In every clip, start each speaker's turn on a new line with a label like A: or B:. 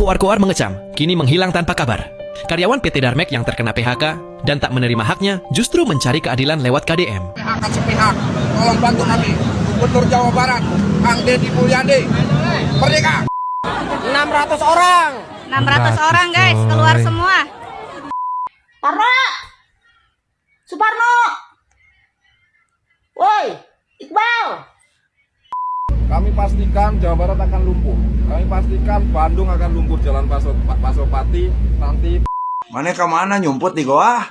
A: koar-koar mengecam, kini menghilang tanpa kabar. Karyawan PT Darmex yang terkena PHK dan tak menerima haknya justru mencari keadilan lewat KDM.
B: PHK sepihak, tolong bantu kami. Gubernur Jawa Barat, Kang Deddy Mulyadi, merdeka! 600 orang!
C: 600 orang guys, keluar semua.
D: Parno! Suparno! Woi, Iqbal!
E: Kami pastikan Jawa Barat akan lumpuh. Kami pastikan Bandung akan lumpuh, Jalan Pasopati nanti.
B: Mana kemana nyumput di goa?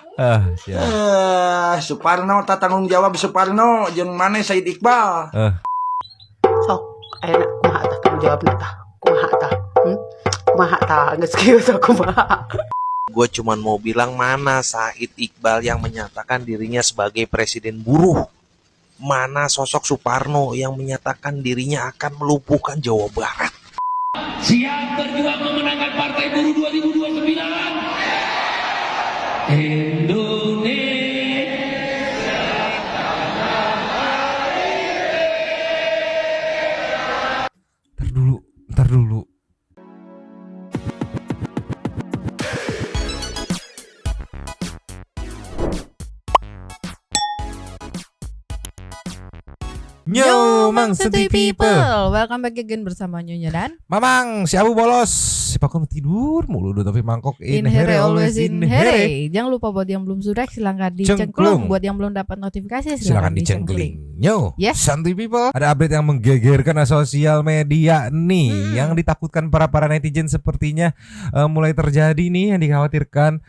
B: Suparno tak tanggung jawab Suparno, jeung mana Said Iqbal.
D: Sok, ayeuna kumaha tah tanggung jawabna tah? Kumaha tah? Kumaha tah? Geus kieu tah kumaha?
F: Gue cuman mau bilang, mana Said Iqbal yang menyatakan dirinya sebagai presiden buruh? Mana sosok Suparno yang menyatakan dirinya akan melumpuhkan Jawa Barat?
G: Siap berjuang memenangkan Partai Buruh 2029. Indonesia.
H: Ntar dulu. Yo, Mang Santuy People.
I: Welcome back again bersama Nyonya dan
H: Mamang, si Abu bolos. Si Pakun tidur mulu tapi mangkok
I: in here always in here. Jangan lupa buat yang belum subscribe silahkan dicengklung. Buat yang belum dapat notifikasi silahkan dicengkling.
H: Yo,
I: yes.
H: Santuy People. Ada update yang menggegerkan sosial media nih, yang ditakutkan para netizen sepertinya mulai terjadi nih, yang dikhawatirkan.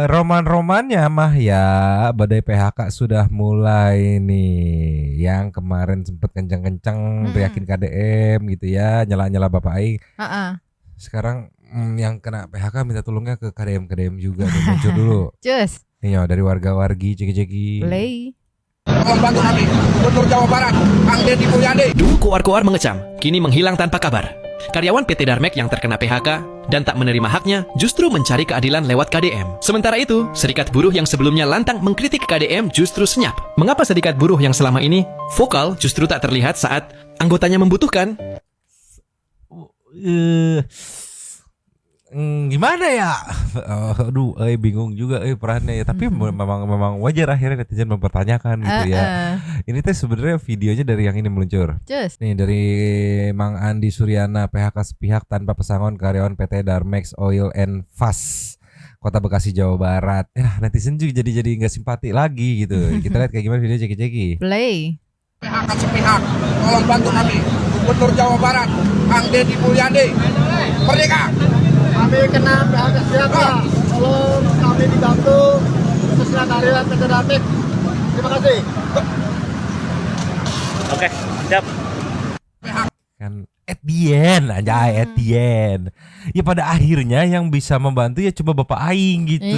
H: Roman-romannya mah ya badai PHK sudah mulai nih. Yang kemarin sempet kencang-kencang teriakin KDM gitu ya, nyala-nyala Bapak Aing. Sekarang yang kena PHK minta tolongnya ke KDM juga nih. Muncul dulu.
I: Cus.
H: Nih yo, dari warga-wargi ceki-ceki.
I: Play.
B: Tolong bantu kami. Gubernur Jawa Barat, Kang Deddy Mulyadi.
A: Dulu koar-koar mengecam, kini menghilang tanpa kabar. Karyawan PT Darmex yang terkena PHK dan tak menerima haknya justru mencari keadilan lewat KDM. Sementara itu, serikat buruh yang sebelumnya lantang mengkritik KDM justru senyap. Mengapa serikat buruh yang selama ini vokal justru tak terlihat saat anggotanya membutuhkan?
H: Gimana ya? Aduh, bingung juga perannya ya. Tapi memang wajar akhirnya netizen mempertanyakan gitu ya. Ini tuh sebenarnya videonya dari yang ini meluncur.
I: Just.
H: Nih dari Mang Andi Suryana, PHK sepihak tanpa pesangon karyawan PT Darmex Oil and Fast Kota Bekasi Jawa Barat. Ya netizen juga jadi nggak simpati lagi gitu. Kita lihat kayak gimana video ceki-ceki.
I: Play.
B: PHK sepihak, tolong bantu kami. Gubernur Jawa Barat, Kang Deddy Mulyadi, merdeka!
J: Kami kena PHK siapa? Tolong kami dibantu khususnya karyawan PT Darmex. Terima kasih.
G: Oke, siap.
H: Kan at the end ya pada akhirnya yang bisa membantu ya cuma Bapak Aing gitu.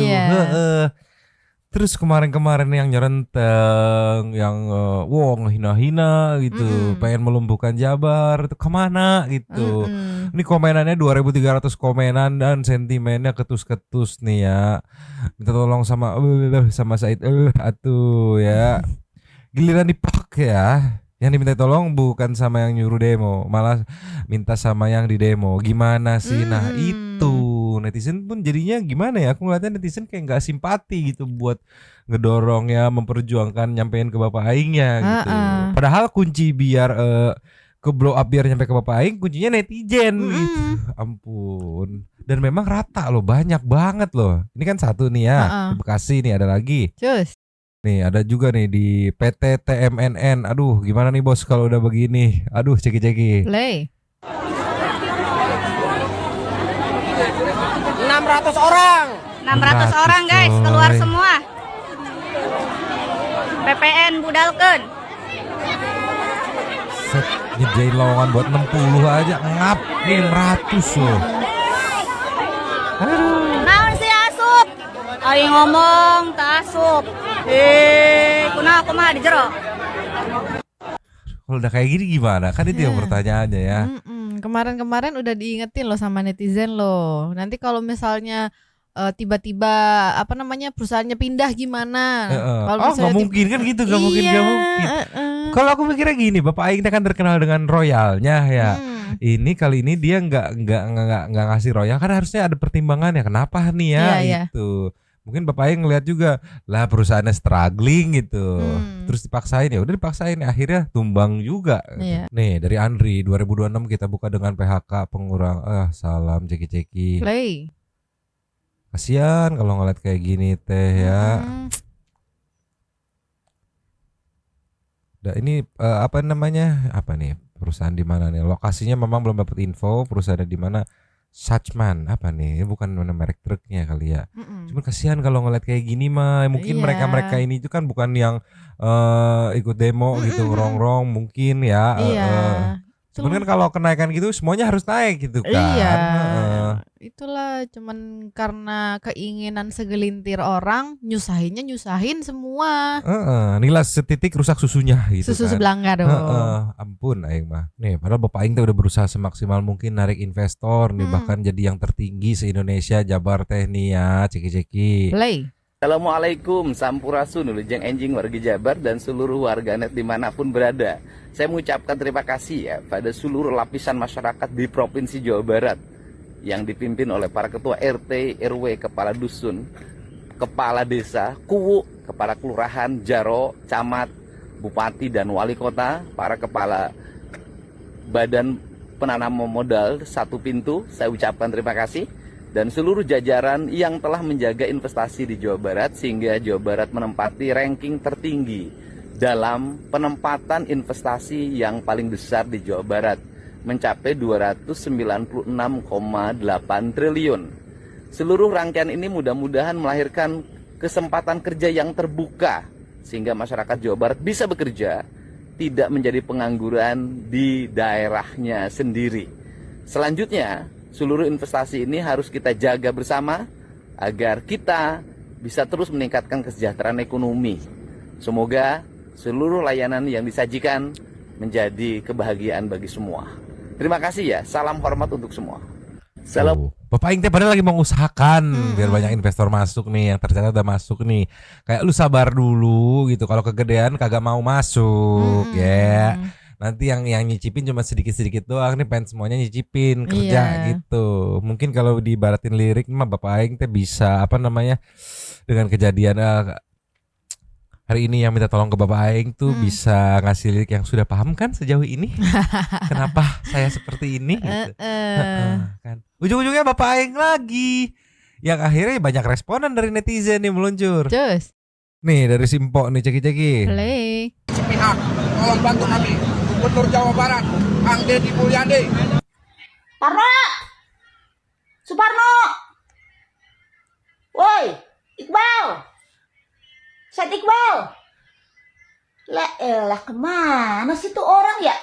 H: Terus kemarin yang nyerenteng, yang ngehina-hina gitu, pengen melumpuhkan Jabar, itu kemana gitu. Ini komenannya 2.300 komenan dan sentimennya ketus-ketus nih ya. Minta tolong sama Said atuh ya. Giliran dipakai ya. Yang diminta tolong bukan sama yang nyuruh demo, malah minta sama yang di demo. Gimana sih? Nah itu netizen pun jadinya gimana ya? Aku ngeliatnya netizen kayak nggak simpati gitu buat ngedorong ya, memperjuangkan nyampein ke Bapak Aingnya gitu. Padahal kunci biar ke blow up biar nyampe ke Bapak Aing, kuncinya netizen gitu. Ampun. Dan memang rata loh, banyak banget loh. Ini kan satu nih ya, di Bekasi nih ada lagi.
I: Cus.
H: Nih ada juga nih di PT TMNN. Aduh gimana nih bos kalau udah begini. Aduh ceki-ceki.
I: Play.
B: 600 orang!
I: 600 orang guys, keluar semua. PPN budalkeun.
H: Set nyediain lowongan buat 60 aja ngap nih 600 loh. Aduh.
C: Naon si asup? Ari ngomong tak asup. Kumaha di jero?
H: Kalau udah kayak gini gimana? Kan itu yang pertanyaannya ya.
I: Kemarin udah diingetin loh sama netizen loh. Nanti kalau misalnya tiba-tiba perusahaannya pindah gimana?
H: Nggak mungkin kan gitu, nggak mungkin. Kalau aku mikirnya gini, Bapak Aing kan terkenal dengan royalnya ya. Ini kali ini dia nggak ngasih royal, kan harusnya ada pertimbangan ya, kenapa nih ya gitu. Mungkin Bapak Aing ngeliat juga lah perusahaannya struggling gitu. Terus dipaksain, ya udah dipaksain, akhirnya tumbang juga. Nih dari Andri, 2026 kita buka dengan PHK pengurang. Salam ceki-ceki.
I: Play.
H: Kasian kalau ngeliat kayak gini teh ya. Ini apa namanya? Apa nih? Perusahaan di mana nih? Lokasinya memang belum dapat info. Perusahaannya di mana? Suchman apa nih? Bukan merek truknya kali ya. Cuman kasihan kalau ngeliat kayak gini mah. Mungkin mereka ini itu kan bukan yang ikut demo gitu, ngerongrong mungkin ya. Cuman kan kalau kenaikan gitu semuanya harus naik gitu kan.
I: Itulah cuman karena keinginan segelintir orang nyusahin semua.
H: Nilas setitik rusak susunya gitu.
I: Susu
H: kan.
I: sebelangga dong.
H: Ampun Aing mah. Nih padahal Bapak Aing udah berusaha semaksimal mungkin narik investor nih, bahkan jadi yang tertinggi se-Indonesia, Jabar teh nih ya, ceki-ceki.
I: Play.
K: Assalamualaikum, Sampurasun, Lujeng Enjing warga Jabar dan seluruh warganet dimanapun berada. Saya mengucapkan terima kasih ya pada seluruh lapisan masyarakat di Provinsi Jawa Barat yang dipimpin oleh para ketua RT, RW, kepala dusun, kepala desa, kuwu, kepala kelurahan, jaro, camat, bupati dan wali kota, para kepala badan penanam modal satu pintu. Saya ucapkan terima kasih. Dan seluruh jajaran yang telah menjaga investasi di Jawa Barat sehingga Jawa Barat menempati ranking tertinggi dalam penempatan investasi yang paling besar di Jawa Barat, mencapai 296,8 triliun. Seluruh rangkaian ini mudah-mudahan melahirkan kesempatan kerja yang terbuka sehingga masyarakat Jawa Barat bisa bekerja, tidak menjadi pengangguran di daerahnya sendiri. Selanjutnya, seluruh investasi ini harus kita jaga bersama agar kita bisa terus meningkatkan kesejahteraan ekonomi. Semoga seluruh layanan yang disajikan menjadi kebahagiaan bagi semua. Terima kasih ya, salam hormat untuk semua. Salam.
H: Bapak Aing teh padahal lagi mengusahakan biar banyak investor masuk nih, yang tercatat udah masuk nih. Kayak lu sabar dulu gitu, kalau kegedean kagak mau masuk ya. Nanti yang nyicipin cuma sedikit-sedikit doang, nih pengen semuanya nyicipin kerja gitu. Mungkin kalau diibaratin lirik mah Bapak Aing teh bisa apa namanya, dengan kejadian hari ini yang minta tolong ke Bapak Aing tuh bisa ngasih lirik yang sudah paham kan sejauh ini. Kenapa saya seperti ini gitu. Kan. Ujung-ujungnya Bapak Aing lagi yang akhirnya banyak responan dari netizen nih meluncur.
I: Cus.
H: Nih dari Simpo nih ceki-ceki.
I: Play.
B: Sepihak, tolong bantu kami. Gubernur Jawa Barat, Kang Deddy Mulyadi.
D: Parno, Suparno, woi, Iqbal, Syed Iqbal. Lah elah kemana sih tuh orang ya?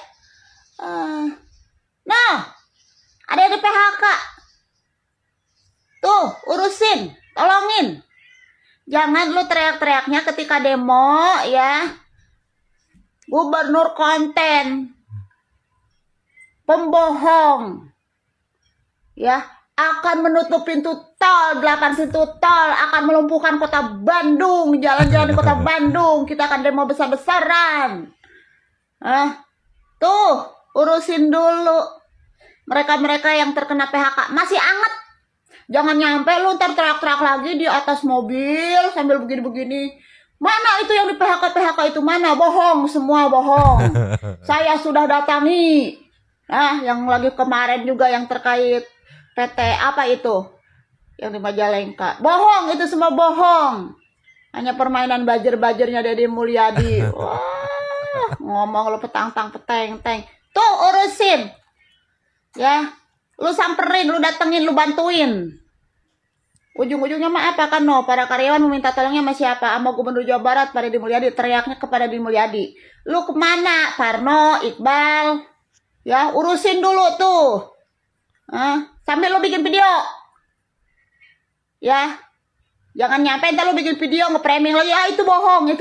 D: Nah, ada yang di PHK. Tuh, urusin, tolongin. Jangan lu teriak-teriaknya ketika demo ya. Gubernur konten, pembohong, ya, akan menutup pintu tol, 8 pintu tol, akan melumpuhkan kota Bandung, jalan-jalan di kota Bandung, kita akan demo besar-besaran. Tuh, urusin dulu. Mereka-mereka yang terkena PHK masih anget. Jangan nyampe lu ntar teriak-teriak lagi di atas mobil sambil begini-begini. Mana itu yang di PHK itu mana? Bohong, semua bohong. Saya sudah datangi. Nah, yang lagi kemarin juga yang terkait PT apa itu? Yang di Majalengka. Bohong, itu semua bohong. Hanya permainan buzzer-buzzernya Deddy Mulyadi. Wah, ngomong lu petang-peteng. Tuh urusin. Ya, lu samperin, lu datengin, lu bantuin. Ujung-ujungnya mah apa kan para karyawan meminta tolongnya sama siapa? Sama Gubernur Jawa Barat, Pak Deddy Mulyadi, teriaknya kepada Deddy Mulyadi. Lu kemana? Parno, Iqbal. Ya, urusin dulu tuh. Sambil lu bikin video. Ya. Jangan nyampe ntar lu bikin video nge-framing lagi. Itu bohong.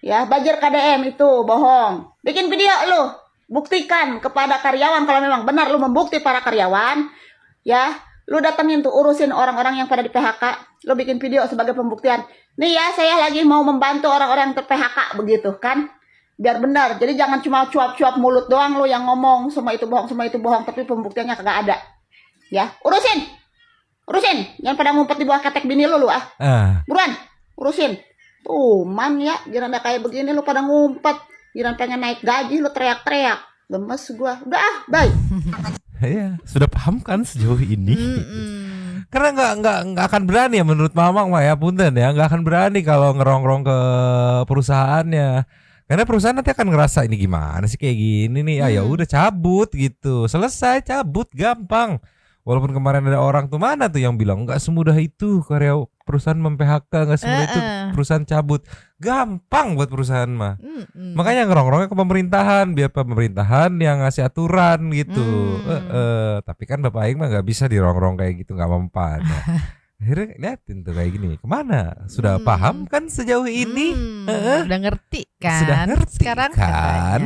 D: Ya, buzzer KDM itu bohong. Bikin video lu. Buktikan kepada karyawan kalau memang benar lu membukti para karyawan. Ya. Lu datengin tuh urusin orang-orang yang pada di PHK. Lu bikin video sebagai pembuktian. Nih ya, saya lagi mau membantu orang-orang yang ter-PHK begitu kan. biar benar. Jadi jangan cuma cuap-cuap mulut doang lo yang ngomong semua itu bohong, tapi pembuktiannya kagak ada. Ya, urusin, jangan pada ngumpet di bawah ketek bini lu ah. Buruan, urusin. Tuh, man ya, giliran kayak begini lu pada ngumpet, giliran pengen naik gaji lu teriak-teriak. Gemes gua. Udah ah, bye.
H: Iya, sudah paham kan sejauh ini? Karena nggak akan berani ya menurut Mamang mah ya, punten ya, nggak akan berani kalau ngerongrong ke perusahaannya. Karena perusahaan nanti akan ngerasa ini gimana sih kayak gini nih, ya udah cabut gitu, selesai cabut gampang. Walaupun kemarin ada orang tuh mana tuh yang bilang nggak semudah itu karya perusahaan mem-PHK, nggak semudah itu perusahaan cabut, gampang buat perusahaan mah. Makanya ngerongrongnya ke pemerintahan biar pemerintahan yang ngasih aturan gitu. Tapi kan Bapak Aing mah nggak bisa dirongrong kayak gitu, nggak mempan. Akhirnya liatin tuh kayak gini, kemana? Sudah paham kan sejauh ini?
I: Udah ngerti kan?
H: Sudah ngerti
I: sekarang
H: kan?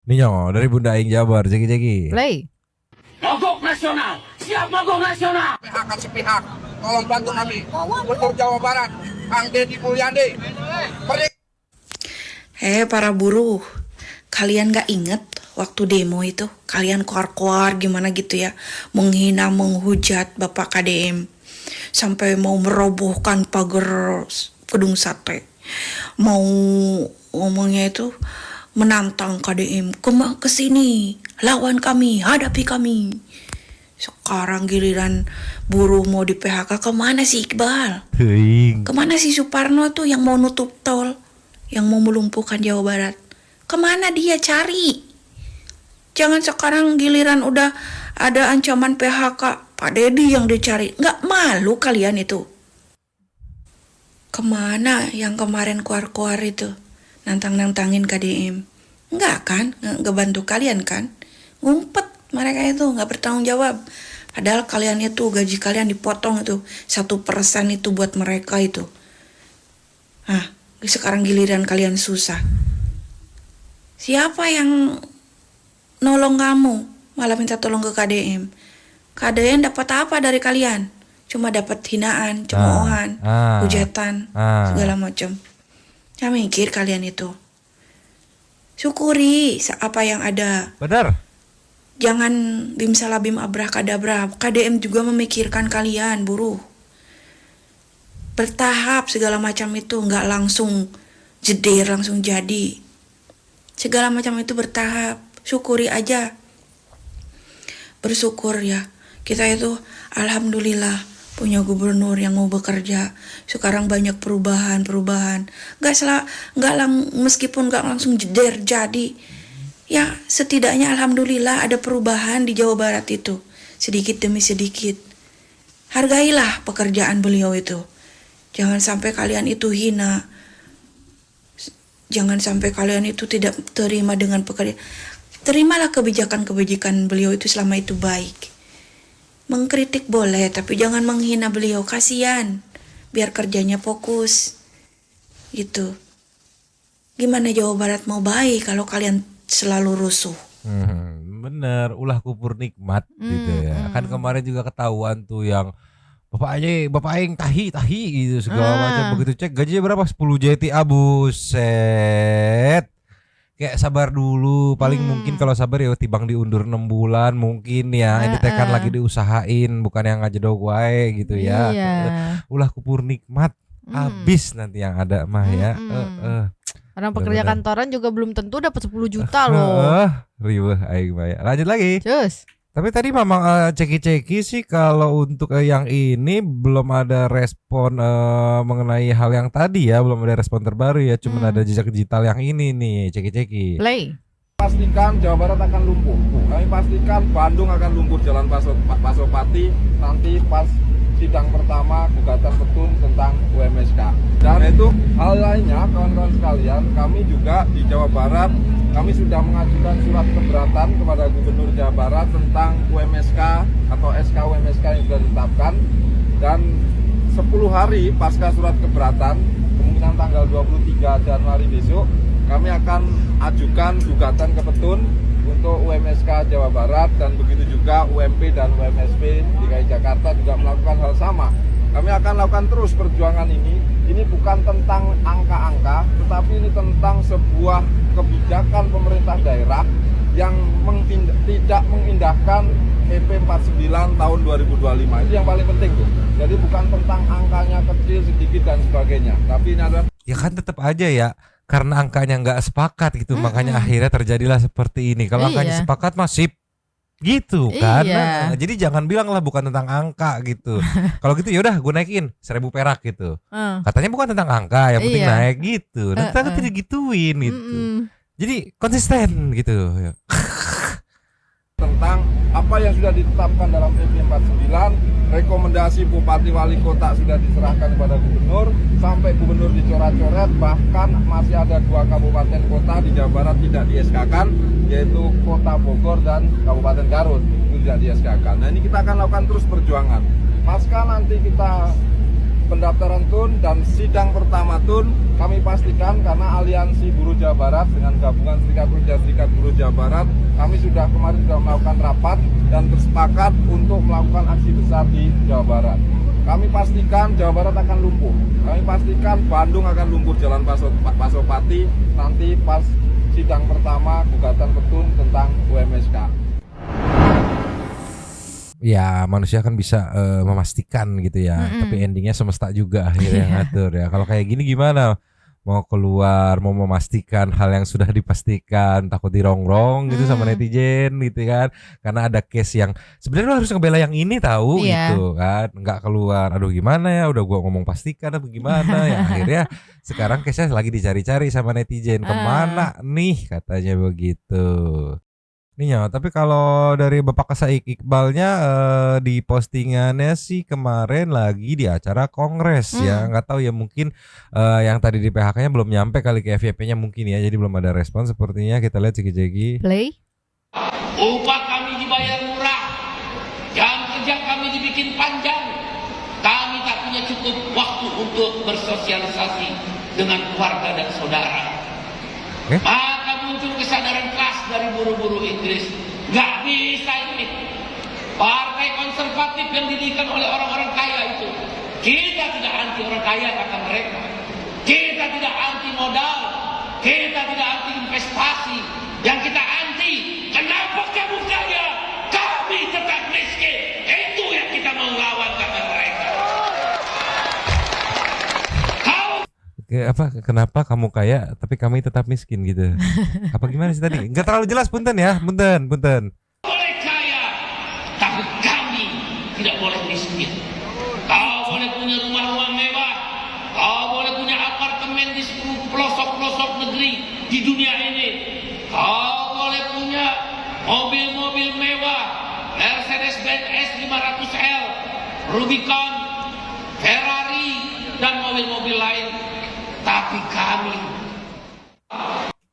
H: Ninyo dari Bunda Aing Jabar, Jeki.
I: Play.
G: Mogok nasional, siap mogok nasional.
B: PHK sepihak, tolong bantu kami. Gubernur Jawa Barat, Kang Deddy Mulyadi.
L: Para buruh, kalian gak inget waktu demo itu kalian koar-koar gimana gitu ya, menghina, menghujat Bapak KDM sampai mau merobohkan pagar gedung sate, mau ngomongnya itu menantang KDM ke sini, lawan kami, hadapi kami. Sekarang giliran buruh mau di PHK, kemana sih Iqbal? Kemana sih Suparno tuh yang mau nutup tol, yang mau melumpuhkan Jawa Barat? Kemana dia cari? Jangan sekarang giliran udah ada ancaman PHK, Pak Deddy yang dicari. Nggak malu kalian itu? Kemana yang kemarin kuar-kuar itu? Nantang-nantangin KDM. Nggak kan? Nggak bantu kalian kan? Ngumpet mereka itu, nggak bertanggung jawab. Padahal kalian itu, gaji kalian dipotong itu 1% itu buat mereka itu. Sekarang giliran kalian susah. Siapa yang nolong kamu? Malah minta tolong ke KDM. KDM dapat apa dari kalian? Cuma dapat hinaan, cemoohan, hujatan, segala macam. Ya mikir kalian itu. Syukuri apa yang ada.
H: Benar.
L: Jangan bim salah bim abrakadabra. KDM juga memikirkan kalian, buruh. Bertahap segala macam itu, nggak langsung jeder, langsung jadi. Segala macam itu bertahap. Syukuri aja. Bersyukur ya. Kita itu alhamdulillah punya gubernur yang mau bekerja. Sekarang banyak perubahan. Meskipun nggak langsung jeder jadi. Ya setidaknya alhamdulillah ada perubahan di Jawa Barat itu. Sedikit demi sedikit. Hargailah pekerjaan beliau itu. Jangan sampai kalian itu hina. Jangan sampai kalian itu tidak terima dengan pekerjaan. Terimalah kebijakan-kebijakan beliau itu selama itu baik. Mengkritik boleh, tapi jangan menghina beliau. Kasihan. Biar kerjanya fokus. Gitu. Gimana Jawa Barat mau baik kalau kalian selalu rusuh?
H: Bener, ulah kupur nikmat gitu ya. Kan kemarin juga ketahuan tuh yang Bapak Aing tahi gitu segala macam, begitu cek gajinya berapa 10 JTA, buset. Kayak sabar dulu, paling mungkin kalau sabar ya tibang diundur 6 bulan mungkin ya. Ini tekan lagi diusahain, bukan yang ngajedog wae gitu ya. Ulah kupur nikmat, habis nanti yang ada mah ya.
I: Orang pekerja kantoran juga belum tentu dapat 10 juta loh.
H: Riweuh aing mah ya. Lanjut lagi.
I: Cus.
H: Tapi tadi Mamang ceki-ceki sih kalau untuk yang ini belum ada respon mengenai hal yang tadi ya, belum ada respon terbaru ya, cuman ada jejak digital yang ini nih, ceki-ceki.
I: Play.
E: Pastikan Jawa Barat akan lumpuh. Kami pastikan Bandung akan lumpuh, Jalan Pasopati nanti pas sidang pertama gugatan petun tentang UMSK. Dan itu hal lainnya kawan-kawan sekalian, kami juga di Jawa Barat kami sudah mengajukan surat keberatan kepada Gubernur Jawa Barat tentang UMSK atau SK UMSK yang sudah ditetapkan, dan 10 hari pasca surat keberatan, kemungkinan tanggal 23 Januari besok, kami akan ajukan gugatan ke petun untuk UMSK Jawa Barat, dan begitu juga UMP dan UMSP DKI Jakarta juga melakukan hal sama. Kami akan lakukan terus perjuangan ini. Ini bukan tentang angka-angka, tetapi ini tentang sebuah kebijakan pemerintah daerah yang tidak mengindahkan PP 49 tahun 2025. Itu yang paling penting tuh. Jadi bukan tentang angkanya kecil, sedikit dan sebagainya. Tapi ini adalah
H: Ya kan tetap aja ya, karena angkanya nggak sepakat gitu, makanya akhirnya terjadilah seperti ini. Kalau angkanya sepakat masih gitu kan.
I: Iya.
H: Nah, jadi jangan bilang lah bukan tentang angka gitu. Kalau gitu ya udah gue naikin 1.000 perak gitu. Katanya bukan tentang angka, yang penting naik gitu. Dan ternyata tidak gituin gitu. Jadi konsisten gitu.
E: tentang apa yang sudah ditetapkan dalam PP 49, rekomendasi Bupati Wali Kota sudah diserahkan kepada Gubernur, sampai Gubernur dicoret-coret, bahkan masih ada 2 kabupaten kota di Jawa Barat tidak di-SK-kan, yaitu Kota Bogor dan Kabupaten Garut, itu tidak di-SK-kan. Nah ini kita akan lakukan terus perjuangan. Pasca nanti kita pendaftaran TUN dan sidang pertama TUN, kami pastikan karena Aliansi Buruh Jawa Barat dengan gabungan Serikat Buruh Jawa Barat, kami kemarin sudah melakukan rapat dan bersepakat untuk melakukan aksi besar di Jawa Barat. Kami pastikan Jawa Barat akan lumpuh. Kami pastikan Bandung akan lumpuh, Jalan Pasopati nanti pas sidang pertama gugatan petun tentang UMSK.
H: Ya manusia kan bisa memastikan gitu ya, tapi endingnya semesta juga akhirnya yang ngatur ya. Kalau kayak gini gimana? Mau keluar, mau memastikan hal yang sudah dipastikan, takut dirongrong gitu sama netizen gitu kan. Karena ada case yang sebenarnya lo harus ngebela yang ini tahu gitu kan, nggak keluar. Aduh gimana ya, udah gua ngomong pastikan apa gimana ya. Akhirnya sekarang case-nya lagi dicari-cari sama netizen, kemana nih katanya begitu. Nih ya, tapi kalau dari Bapak Saik Iqbalnya di postingannya sih kemarin lagi di acara kongres ya, nggak tahu ya mungkin yang tadi di PHK-nya belum nyampe kali ke FYP-nya mungkin ya, jadi belum ada respon sepertinya. Kita lihat ceki-ceki.
I: Play.
G: Upah kami dibayar murah, jam kerja kami dibikin panjang, kami tak punya cukup waktu untuk bersosialisasi dengan keluarga dan saudara. Maka muncul kesadaran keras dari buruh-buruh Inggris. Gak bisa ini. Partai konservatif yang didirikan oleh orang-orang kaya itu. Kita tidak anti orang kaya kata mereka. Kita tidak anti modal. Kita tidak anti investasi. Yang kita anti, kenapa kamu kaya? Kami tetap miskin. Itu yang kita mau lawan kata mereka.
H: Kenapa kamu kaya tapi kami tetap miskin gitu? Apa gimana sih tadi? Enggak terlalu jelas, punten ya, punten.
G: Boleh kaya, tapi kami tidak boleh miskin. Kau boleh punya rumah-rumah mewah, kau boleh punya apartemen di pelosok-pelosok negeri di dunia ini. Kau boleh punya mobil-mobil mewah, Mercedes-Benz S500L, Rubicon, Ferrari, dan mobil-mobil lain. Tapi kami,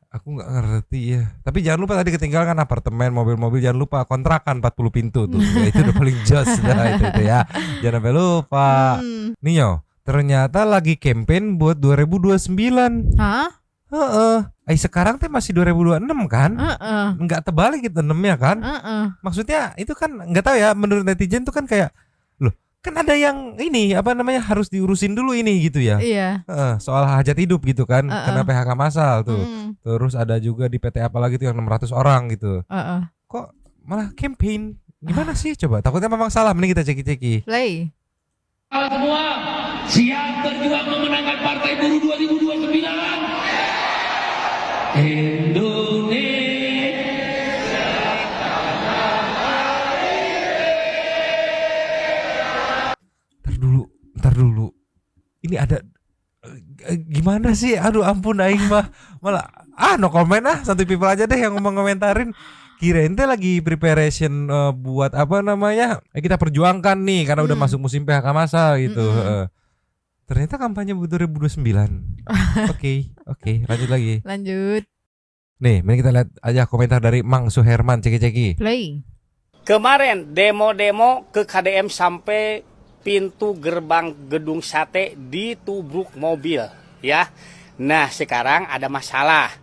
H: aku nggak ngerti ya. Tapi jangan lupa tadi ketinggalan apartemen, mobil-mobil, jangan lupa kontrakan 40 pintu tuh. Ya, itu udah paling jos dah itu ya. Jangan sampai lupa. Nio, ternyata lagi campaign buat 2029.
I: Hah?
H: Sekarang teh masih 2026 kan? Nggak terbalik gitu 6-nya kan? Maksudnya itu kan nggak tahu ya, menurut netizen tuh kan kayak loh, kan ada yang ini apa namanya harus diurusin dulu ini gitu ya.
I: Iya.
H: Soal hajat hidup gitu kan, kena PHK massal tuh. Terus ada juga di PT apalagi tuh yang 600 orang gitu. Kok malah campaign? Gimana sih coba? Takutnya memang salah, mending kita ceki-ceki.
I: Play.
G: semua siap berjuang memenangkan Partai Buruh 2029. Indonesia.
H: Ntar dulu. Ini ada gimana sih? Aduh ampun aing mah malah no comment satu people aja deh yang ngomentarin. Kirain teh lagi preparation buat apa namanya? Kita perjuangkan nih karena udah masuk musim PHK massal gitu. Ternyata kampanye 2029. Oke, lanjut lagi.
I: Lanjut.
H: Nih, mari kita lihat aja komentar dari Mang Suherman, ceki-ceki.
I: Play.
M: Kemarin demo-demo ke KDM sampai pintu gerbang gedung sate ditubruk mobil, ya. Nah, sekarang ada masalah.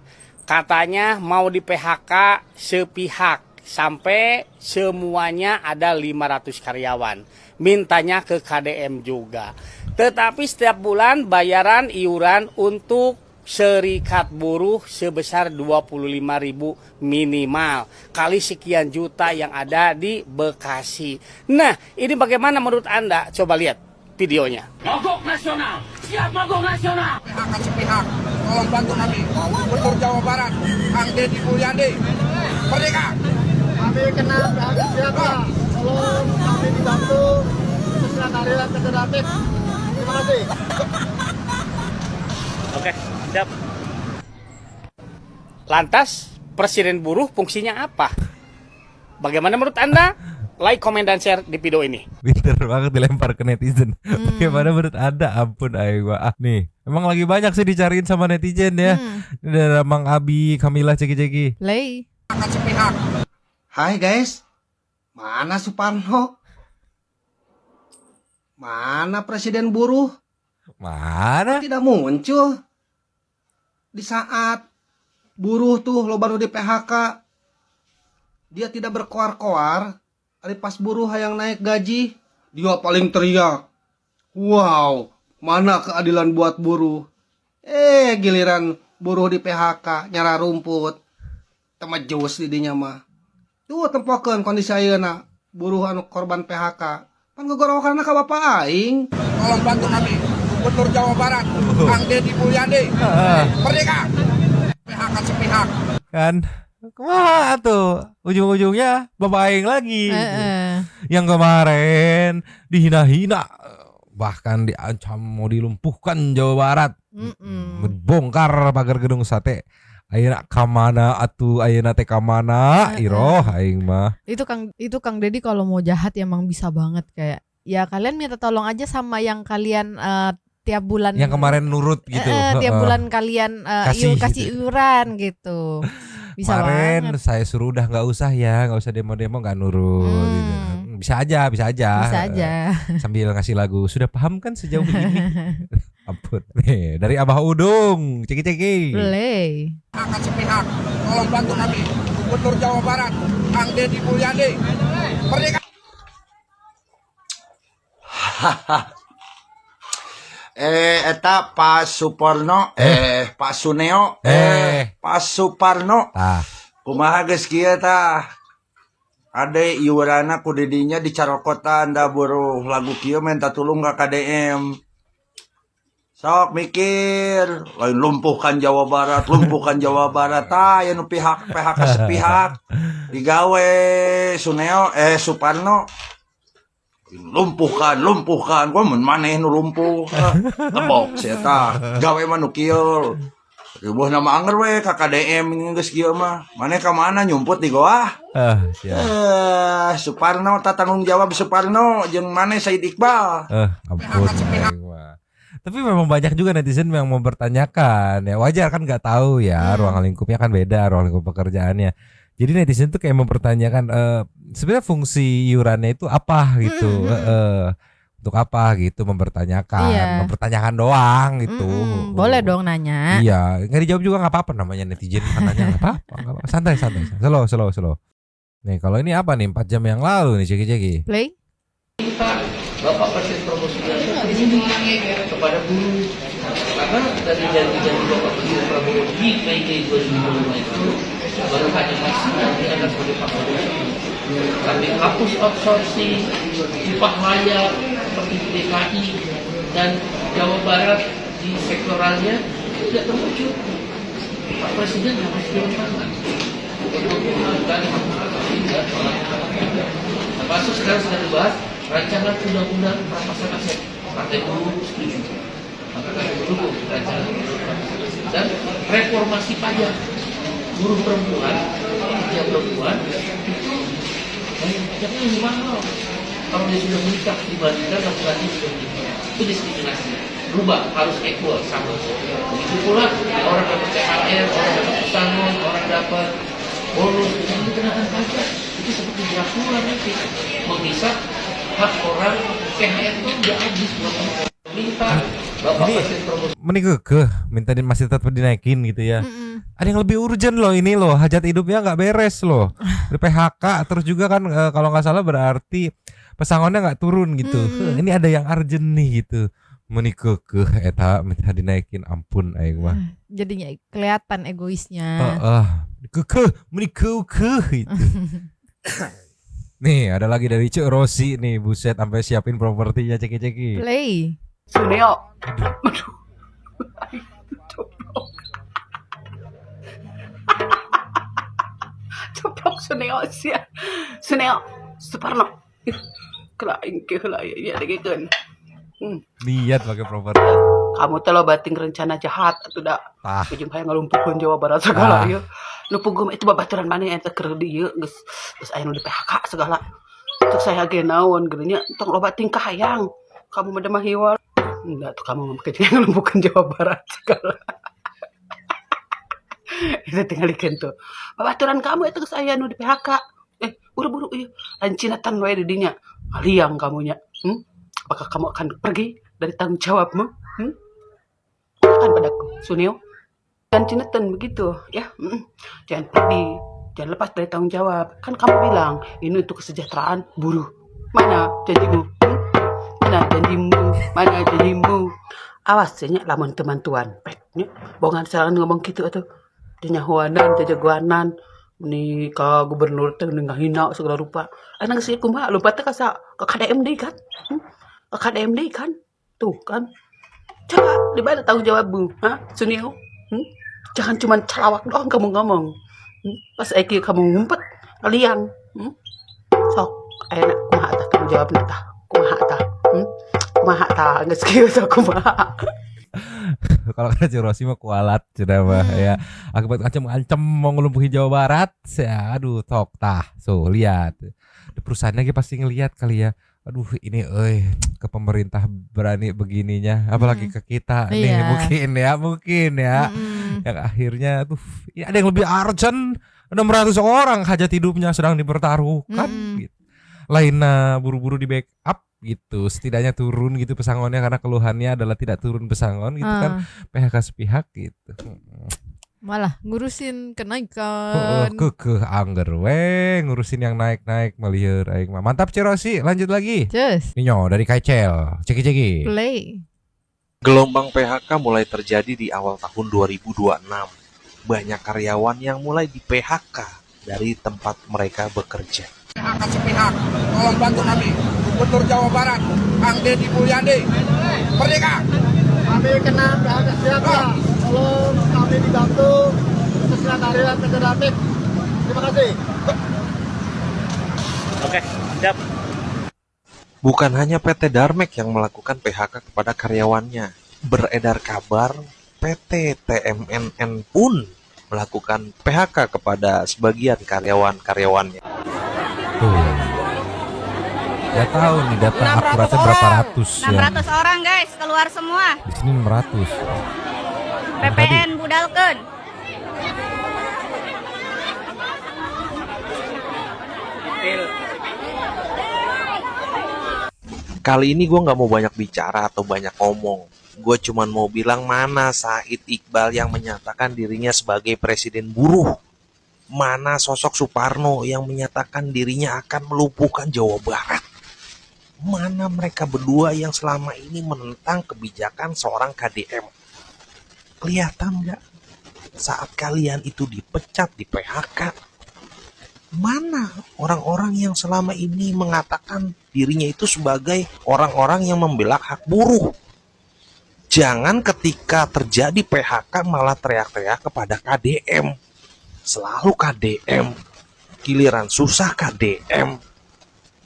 M: Katanya mau di PHK sepihak, sampai semuanya ada 500 karyawan. Mintanya ke KDM juga. Tetapi setiap bulan bayaran iuran untuk serikat buruh sebesar 25.000 minimal kali sekian juta yang ada di Bekasi. Nah, ini bagaimana menurut Anda? Coba lihat videonya.
G: Mogok nasional, siap mogok nasional.
B: PHK sepihak, tolong bantu kami. Gubernur Jawa Barat, Kang Deddy Mulyadi, merdeka.
J: Kami kena PHK siapa? Tolong kami dibantu sekretariat federatif. Terima kasih.
M: Oke, siap. Lantas, Presiden buruh fungsinya apa? Bagaimana menurut Anda? Like, comment, dan share di video ini.
H: Pinter banget dilempar ke netizen. Bagaimana menurut Anda? Ampun aing mah. Nih, emang lagi banyak sih dicariin sama netizen ya. Ini ada Mang Abi, Kamila, Ceki-Ceki.
I: Play.
B: PHK sepihak.
J: Hai guys, mana Suparno? Mana Presiden buruh?
H: Mana?
J: Tidak muncul. Di saat buruh tuh lo baru di PHK, dia tidak berkoar-koar. Hari pas buruh yang naik gaji, dia paling teriak. Wow, mana keadilan buat buruh? Giliran buruh di PHK, nyara rumput, temajus didinya mah. Tuh tempokeun kondisi ayeuna buruh anu korban PHK. Pan gogorokanna ka bapak aing.
B: Tolong bantu kami. Gubernur Jawa Barat, Kang Deddy Mulyadi, merdeka. PHK sepihak.
H: Kan kumaha tuh ujung-ujungnya bapak aing lagi. Yang kemarin dihina-hina, bahkan diancam mau dilumpuhkan Jawa Barat. Bongkar pagar gedung sate. Ayeuna kamana atuh, ayeuna teh kamana iroh aing mah.
I: Itu Kang Deddy kalau mau jahat ya emang bisa banget, kayak ya kalian minta tolong aja sama yang kalian tiap bulan
H: yang kemarin nurut gitu.
I: Tiap bulan kalian kasih iuran gitu. Bisa
H: kemarin
I: banget.
H: Saya suruh udah nggak usah demo-demo, nggak nurut gitu. Bisa aja. Sambil ngasih lagu. Sudah paham kan sejauh ini? Ampun. Nih, dari Abah Udung, Ceki-Ceki.
I: Play.
B: PHK sepihak, tolong bantu kami. Gubernur Jawa Barat, Kang Deddy Mulyadi, merdeka.
N: Eta Pak Suparno, Pak Suneo, Pak Suparno. Kumaha geus kieu tah? Ade iurana ku didinya dicarokotan da buruh lagu kieu minta tulung ka KDM. Sok mikir, lain lumpuhkan Jawa Barat, ya nu PHK sepihak. Digawe Suneo, Suparno. Lumpuhkan, gua mun maneh nu lumpuh. Tebok sia tah, gawe mah nu kieu. Ribuh nama anger we ka KDM geus kieu mah. Maneh ka mana nyumput di goah? Suparno ta tanggung jawab Suparno jeung maneh Said Iqbal.
H: Ampun. Tapi memang banyak juga netizen yang mempertanyakan, ya wajar kan, nggak tahu ya ruang lingkupnya kan beda, ruang lingkup pekerjaannya. Jadi netizen tuh kayak mempertanyakan sebenarnya fungsi iurannya itu apa gitu, untuk apa gitu, mempertanyakan doang gitu.
I: Boleh dong nanya.
H: Iya, nggak dijawab juga nggak apa-apa, namanya netizen katanya nggak apa-apa, santai, slow. Nih kalau ini apa nih 4 jam yang lalu nih Ceki-Ceki.
I: Play.
G: Bapak Presiden Prabowo kepada buruh, karena dari janji-janji Bapak Presiden Prabowo di PJ 2025 itu baru hanya masih nanti akan sebagai faktor. Kami hapus outsourcing, upah layak seperti di DKI dan Jawa Barat di sektoralnya itu tidak terwujud. Pak Presiden harus turun tangan. Termasuk sekarang sedang dibahas rancangan undang-undang perampasan aset. Partai buruh setuju. Maka kami mendukung rancangan dan reformasi pajak. Buruh perempuan, kerja perempuan itu pajaknya lebih mahal kalau dia sudah menikah dibandingkan laki-laki sudah menikah. Itu diskriminasi. Rubah, harus equal, sama. Begitu pula orang dapat THR, orang dapat pesangon, orang dapat bonus, itu dikenakan pajak. Itu seperti Dracula nanti menghisap hak orang. THR itu udah habis buat orang.
H: Ini menikah minta masih tetap dinaikin gitu ya. Ada yang lebih urgent loh ini loh, hajat hidupnya nggak beres loh. Di PHK terus juga kan kalau nggak salah berarti pesangonnya nggak turun gitu. Ini ada yang urgent nih gitu. Menikah eta minta dinaikin, ampun aing mah.
I: Jadinya kelihatan egoisnya.
H: Menikah gitu. Nih ada lagi dari Cek Rosi nih, buset sampai siapin propertinya ceki-ceki.
I: Play.
O: Suneo. Coplok Suneo sih. Suneo Suparno. Kelain ke ya degekeun.
H: Lihat pakai properti.
O: Kamu teh lo bating rencana jahat atuh da. Ujung hayang ngalumpukeun Jawa Barat segala ieu. Nu pugum itu babaturan maneh eta keur dieu geus aya nu di PHK segala. Terus saya ge naon geunya tong lo bating ka hayang. Kamu mah mah hiwal. Enggak tuh kamu ngalumpukeun Jawa Barat segala. Itu tinggalikeun tuh. Babaturan kamu eta geus aya nu di PHK. Buru-buru ieu. Lancinatan wae di dinya. Aliang kamunya. Apakah kamu akan pergi dari tanggung jawabmu? Katakan padaku, Suneo. Dan cineten begitu, ya. Jangan pergi, jangan lepas dari tanggung jawab. Kan kamu bilang ini untuk kesejahteraan buruh. Mana janjimu? Mana janjimu? Mana janjimu? Awas nya lamun teman-tuan. Peknya, bongan salah ngomong gitu atuh. Dinyahuanan, jajaguanan. Ini ka gubernur teh ngahina segala rupa. Ana geus kumaha lupa teh ka KDM deui kan? Ka KDM deui kan? Tuh kan. Coba di mana tanggung jawabmu? Sunio? Jangan cuma calawak doang kamu ngomong. Pas iki kamu ngumpet liang. Sok ayeuna kumaha tah tanggung jawabna tah? Kumaha tah? Kumaha tah? Geus kieu tah kumaha?
H: Kalau kata Cirosi mah kualat cenah mah ya. Akibat ancam mau ngelumpuhin Jawa Barat. Aduh tok tah. So lihat. Di perusahaan lagi pasti ngelihat kali ya. Aduh ini ke pemerintah berani begininya, apalagi ke kita nih mungkin ya. Yang akhirnya tuh ya ada yang lebih urgent, 600 orang hajat hidupnya sedang dipertaruhkan gitu. Lainnya buru-buru di backup gitu, setidaknya turun gitu pesangonnya karena keluhannya adalah tidak turun pesangon gitu kan, PHK sepihak gitu.
I: Malah ngurusin kenaikan.
H: Angger we ngurusin yang naik-naik melieur aing mah. Mantap Cirosi, lanjut lagi.
I: Cus.
H: Ninyo dari Kaicel. Ceki-ceki.
I: Play.
F: Gelombang PHK mulai terjadi di awal tahun 2026. Banyak karyawan yang mulai di PHK dari tempat mereka bekerja.
B: PHK sepihak, tolong bantu kami. Gubernur Jawa Barat, Kang Deddy Mulyadi. Merdeka!
J: Kami kena PHK siapa? Tolong kami dibantu sesuai karyawan PT Darmek. Terima kasih.
F: Oke, siap. Bukan hanya PT Darmek yang melakukan PHK kepada karyawannya. Beredar kabar PT TMNN pun melakukan PHK kepada sebagian karyawan-karyawannya.
H: Ya tahu nih data akuratnya berapa ratus ya.
C: 600 orang guys keluar semua.
H: Di sini 600.
C: PPN budalkeun.
F: Kali ini gue gak mau banyak bicara atau banyak ngomong. Gue cuman mau bilang mana Said Iqbal yang menyatakan dirinya sebagai presiden buruh. Mana sosok Suparno yang menyatakan dirinya akan melumpuhkan Jawa Barat. Mana mereka berdua yang selama ini menentang kebijakan seorang KDM. Kelihatan gak? Saat kalian itu dipecat di PHK. Mana orang-orang yang selama ini mengatakan dirinya itu sebagai orang-orang yang membela hak buruh. Jangan ketika terjadi PHK malah teriak-teriak kepada KDM. Selalu KDM. Giliran susah KDM.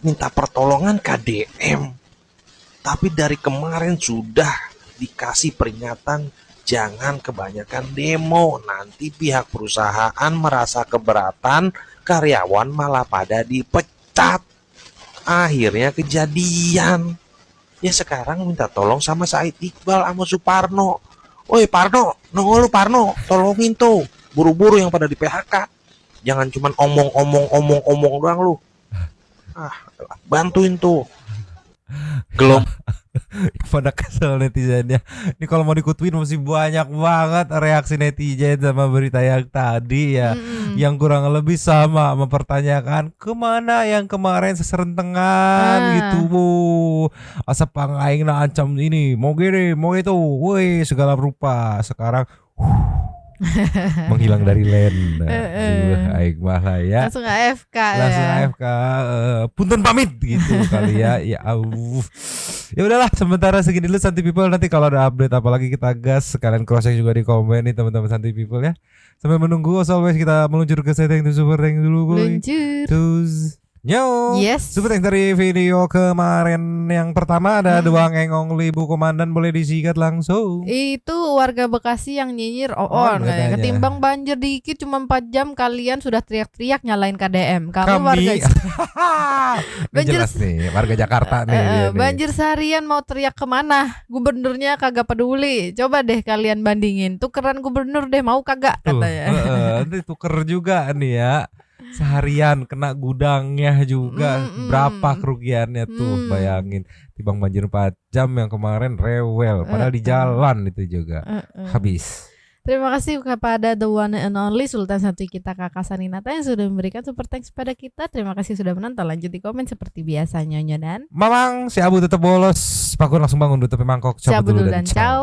F: Minta pertolongan KDM. Tapi dari kemarin sudah dikasih peringatan jangan kebanyakan demo. Nanti pihak perusahaan merasa keberatan, karyawan malah pada dipecat. Akhirnya kejadian. Ya sekarang minta tolong sama Said Iqbal sama Suparno. Woi Parno, nongol lu Parno, tolongin tuh buru-buru yang pada di PHK. Jangan cuman omong doang lu. Bantuin tuh.
H: Pada kesel netizennya. Ini kalau mau dikutuin masih banyak banget reaksi netizen sama berita yang tadi ya. Yang kurang lebih sama, mempertanyakan kemana yang kemarin seserentengan gitu bu. Asa pangaing na ancam ini mau gini mau itu, woi segala rupa. Sekarang menghilang dari land. Aing mah lah ya.
I: Langsung AFK.
H: Punten pamit gitu kali ya. Ya ya udahlah, sementara segini dulu Santi People. Nanti kalau ada update apalagi kita gas. Sekalian cross check juga di komen nih teman-teman Santi People ya. Sampai menunggu, as always kita meluncur ke setting to super rank dulu boy. Terus
I: Yes.
H: Super thanks dari video kemarin yang pertama ada dua ngengong Ibu Komandan, boleh disikat langsung.
I: Itu warga Bekasi yang nyinyir on katanya. Ketimbang banjir dikit cuma 4 jam kalian sudah teriak-teriak nyalain KDM. Kami warga
H: banjir jelas nih warga Jakarta nih.
I: Banjir seharian mau teriak kemana? Gubernurnya kagak peduli. Coba deh kalian bandingin. Tukeran gubernur deh mau kagak katanya.
H: Nanti tuker juga nih ya. Seharian kena gudangnya juga berapa kerugiannya tuh, bayangin. Tibang banjir 4 jam yang kemarin rewel padahal di jalan itu juga habis.
I: Terima kasih kepada the one and only Sultan Santuy kita Kakak Saninata yang sudah memberikan super thanks pada kita. Terima kasih sudah menonton. Lanjut di komen seperti biasa Nyonya dan
H: Mamang si Abu tetap bolos. Pakun langsung bangun tutup mangkok.
I: Cabut dulu dan ciao.